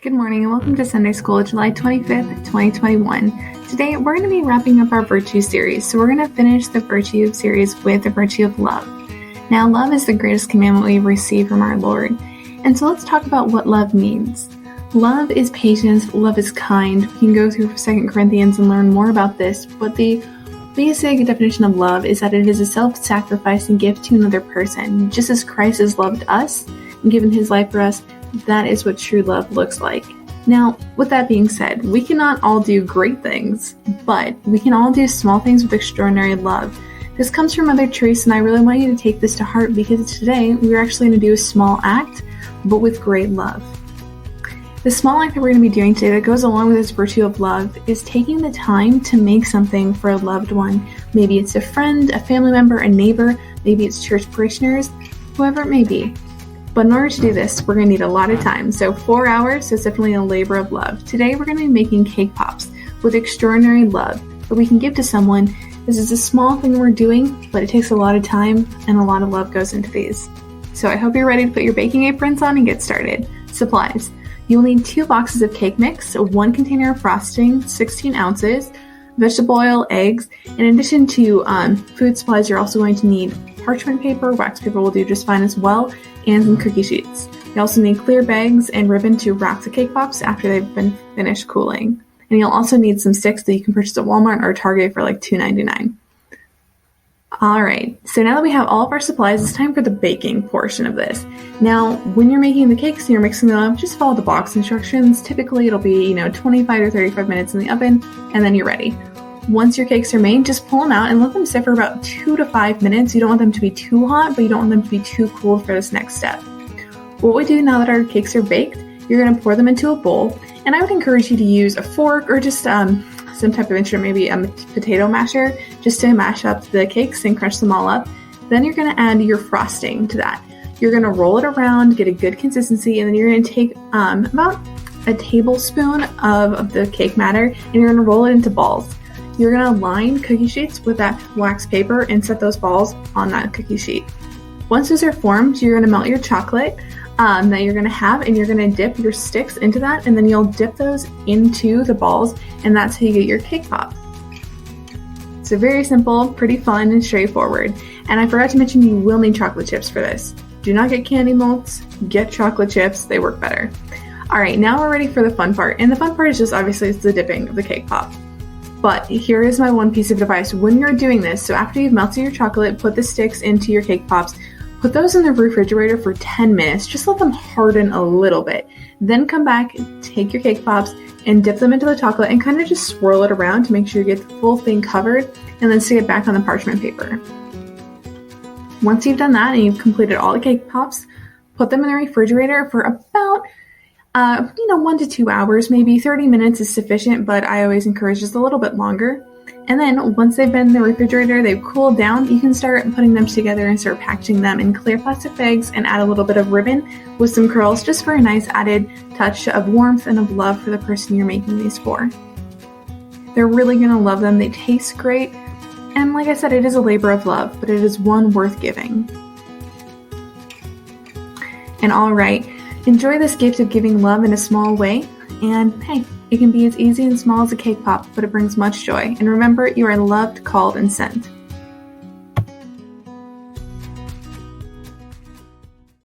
Good morning and welcome to Sunday School, July 25th, 2021. Today we're going to be wrapping up our virtue series, so we're going to finish the virtue series with the virtue of love. Now, love is the greatest commandment we've received from our Lord, and so let's talk about what love means. Love is patience, love is kind. We can go through 2 Corinthians and learn more about this, but the basic definition of love is that it is a self-sacrificing gift to another person. Just as Christ has loved us and given his life for us, that is what true love looks like. Now, with that being said, we cannot all do great things, but we can all do small things with extraordinary love. This comes from Mother Teresa, and I really want you to take this to heart because today we're actually going to do a small act, but with great love. The small act that we're going to be doing today that goes along with this virtue of love is taking the time to make something for a loved one. Maybe it's a friend, a family member, a neighbor, maybe it's church parishioners, whoever it may be. But in order to do this, we're going to need a lot of time. So 4 hours, so it's definitely a labor of love. Today, we're going to be making cake pops with extraordinary love that we can give to someone. This is a small thing we're doing, but it takes a lot of time and a lot of love goes into these. So I hope you're ready to put your baking aprons on and get started. Supplies. You'll need 2 boxes of cake mix, 1 container of frosting, 16 ounces, vegetable oil, eggs. In addition to food supplies, you're also going to need parchment paper, wax paper will do just fine as well, and some cookie sheets. You also need clear bags and ribbon to wrap the cake pops after they've been finished cooling. And you'll also need some sticks that you can purchase at Walmart or Target for like $2.99. Alright, so now that we have all of our supplies, it's time for the baking portion of this. Now, when you're making the cakes and you're mixing them up, just follow the box instructions. Typically it'll be, 25 to 35 minutes in the oven, and then you're ready. Once your cakes are made, just pull them out and let them sit for about 2 to 5 minutes. You don't want them to be too hot, but you don't want them to be too cold for this next step. What we do now that our cakes are baked, you're going to pour them into a bowl, and I would encourage you to use a fork or just some type of instrument, maybe a potato masher, just to mash up the cakes and crunch them all up. Then you're going to add your frosting to that. You're going to roll it around, get a good consistency, and then you're going to take about a tablespoon of the cake batter, and you're going to roll it into balls. You're going to line cookie sheets with that wax paper and set those balls on that cookie sheet. Once those are formed, you're going to melt your chocolate that you're going to have, and you're going to dip your sticks into that, and then you'll dip those into the balls, and that's how you get your cake pop. So very simple, pretty fun, and straightforward. And I forgot to mention you will need chocolate chips for this. Do not get candy molds, get chocolate chips, they work better. Alright, now we're ready for the fun part, and the fun part is just obviously it's the dipping of the cake pop. But here is my one piece of advice. When you're doing this, so after you've melted your chocolate, put the sticks into your cake pops, put those in the refrigerator for 10 minutes. Just let them harden a little bit. Then come back, take your cake pops, and dip them into the chocolate and kind of just swirl it around to make sure you get the full thing covered, and then stick it back on the parchment paper. Once you've done that and you've completed all the cake pops, put them in the refrigerator for about 1 to 2 hours, maybe 30 minutes is sufficient, but I always encourage just a little bit longer. And then once they've been in the refrigerator, they've cooled down, you can start putting them together and start packaging them in clear plastic bags and add a little bit of ribbon with some curls just for a nice added touch of warmth and of love for the person you're making these for. They're really going to love them. They taste great. And like I said, it is a labor of love, but it is one worth giving. And all right, enjoy this gift of giving love in a small way, and hey, it can be as easy and small as a cake pop, but it brings much joy. And remember, you are loved, called, and sent.